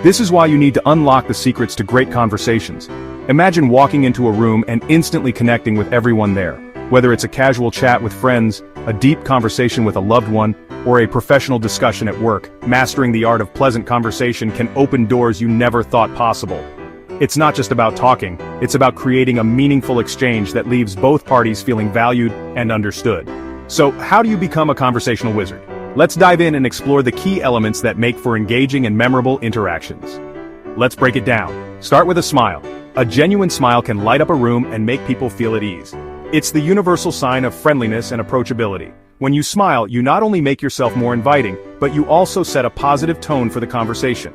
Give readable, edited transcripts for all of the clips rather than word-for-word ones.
This is why you need to unlock the secrets to great conversations. Imagine walking into a room and instantly connecting with everyone there. Whether it's a casual chat with friends, a deep conversation with a loved one, or a professional discussion at work, mastering the art of pleasant conversation can open doors you never thought possible. It's not just about talking, it's about creating a meaningful exchange that leaves both parties feeling valued and understood. So, how do you become a conversational wizard? Let's dive in and explore the key elements that make for engaging and memorable interactions. Let's break it down. Start with a smile. A genuine smile can light up a room and make people feel at ease. It's the universal sign of friendliness and approachability. When you smile, you not only make yourself more inviting, but you also set a positive tone for the conversation.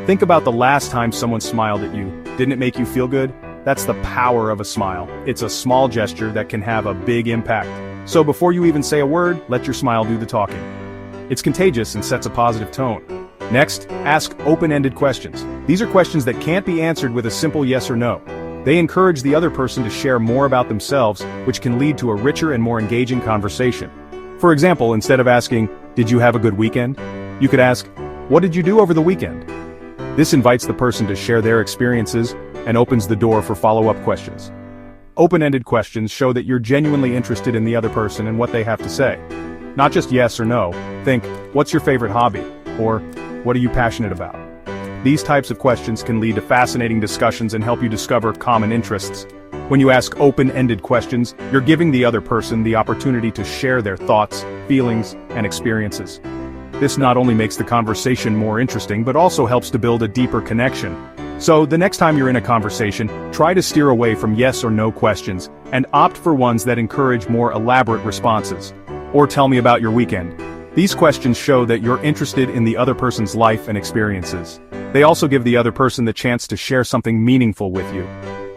Think about the last time someone smiled at you. Didn't it make you feel good? That's the power of a smile. It's a small gesture that can have a big impact. So before you even say a word, let your smile do the talking. It's contagious and sets a positive tone. Next, ask open-ended questions. These are questions that can't be answered with a simple yes or no. They encourage the other person to share more about themselves, which can lead to a richer and more engaging conversation. For example, instead of asking, "Did you have a good weekend?" you could ask, "What did you do over the weekend?" This invites the person to share their experiences and opens the door for follow-up questions. Open-ended questions show that you're genuinely interested in the other person and what they have to say. Not just yes or no. Think, "What's your favorite hobby?" Or, "What are you passionate about?" These types of questions can lead to fascinating discussions and help you discover common interests. When you ask open-ended questions, you're giving the other person the opportunity to share their thoughts, feelings, and experiences. This not only makes the conversation more interesting but also helps to build a deeper connection. So, the next time you're in a conversation, try to steer away from yes or no questions, and opt for ones that encourage more elaborate responses. Or tell me about your weekend. These questions show that you're interested in the other person's life and experiences. They also give the other person the chance to share something meaningful with you.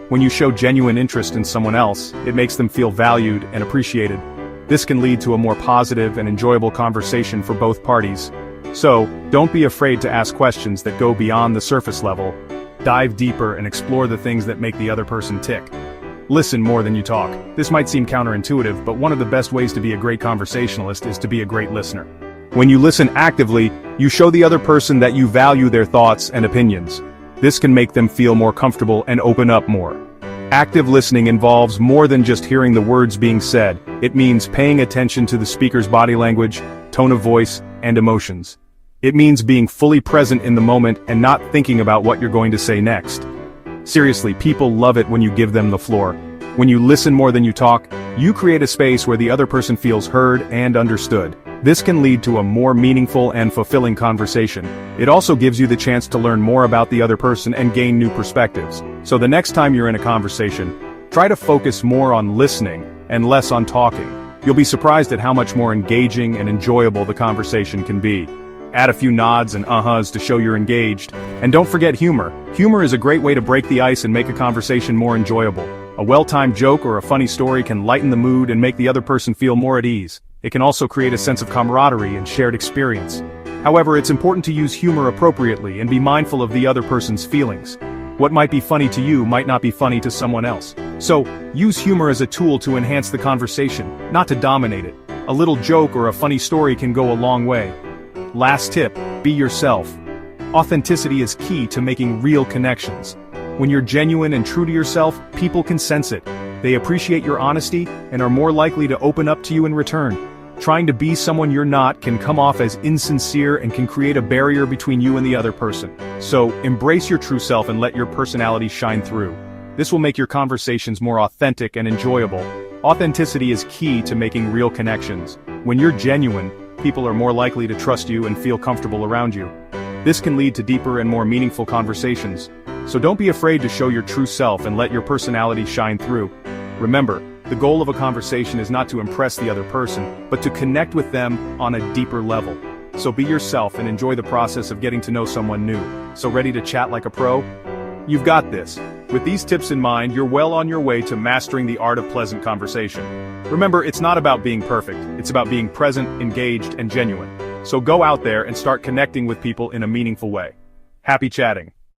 When you show genuine interest in someone else, it makes them feel valued and appreciated. This can lead to a more positive and enjoyable conversation for both parties. So, don't be afraid to ask questions that go beyond the surface level. Dive deeper and explore the things that make the other person tick. Listen more than you talk. This might seem counterintuitive, but one of the best ways to be a great conversationalist is to be a great listener. When you listen actively, you show the other person that you value their thoughts and opinions. This can make them feel more comfortable and open up more. Active listening involves more than just hearing the words being said. It means paying attention to the speaker's body language, tone of voice, and emotions. It means being fully present in the moment and not thinking about what you're going to say next. Seriously, people love it when you give them the floor. When you listen more than you talk, you create a space where the other person feels heard and understood. This can lead to a more meaningful and fulfilling conversation. It also gives you the chance to learn more about the other person and gain new perspectives. So the next time you're in a conversation, try to focus more on listening and less on talking. You'll be surprised at how much more engaging and enjoyable the conversation can be. Add a few nods and uh-huhs to show you're engaged. And don't forget humor. Humor is a great way to break the ice and make a conversation more enjoyable. A well-timed joke or a funny story can lighten the mood and make the other person feel more at ease. It can also create a sense of camaraderie and shared experience. However, it's important to use humor appropriately and be mindful of the other person's feelings. What might be funny to you might not be funny to someone else. So, use humor as a tool to enhance the conversation, not to dominate it. A little joke or a funny story can go a long way. Last tip, be yourself. Authenticity is key to making real connections. When you're genuine and true to yourself, people can sense it. They appreciate your honesty and are more likely to open up to you in return. Trying to be someone you're not can come off as insincere and can create a barrier between you and the other person. So, embrace your true self and let your personality shine through. This will make your conversations more authentic and enjoyable. Authenticity is key to making real connections. When you're genuine, people are more likely to trust you and feel comfortable around you. This can lead to deeper and more meaningful conversations. So don't be afraid to show your true self and let your personality shine through. Remember, the goal of a conversation is not to impress the other person, but to connect with them on a deeper level. So be yourself and enjoy the process of getting to know someone new. So ready to chat like a pro? You've got this. With these tips in mind, you're well on your way to mastering the art of pleasant conversation. Remember, it's not about being perfect, it's about being present, engaged, and genuine. So go out there and start connecting with people in a meaningful way. Happy chatting.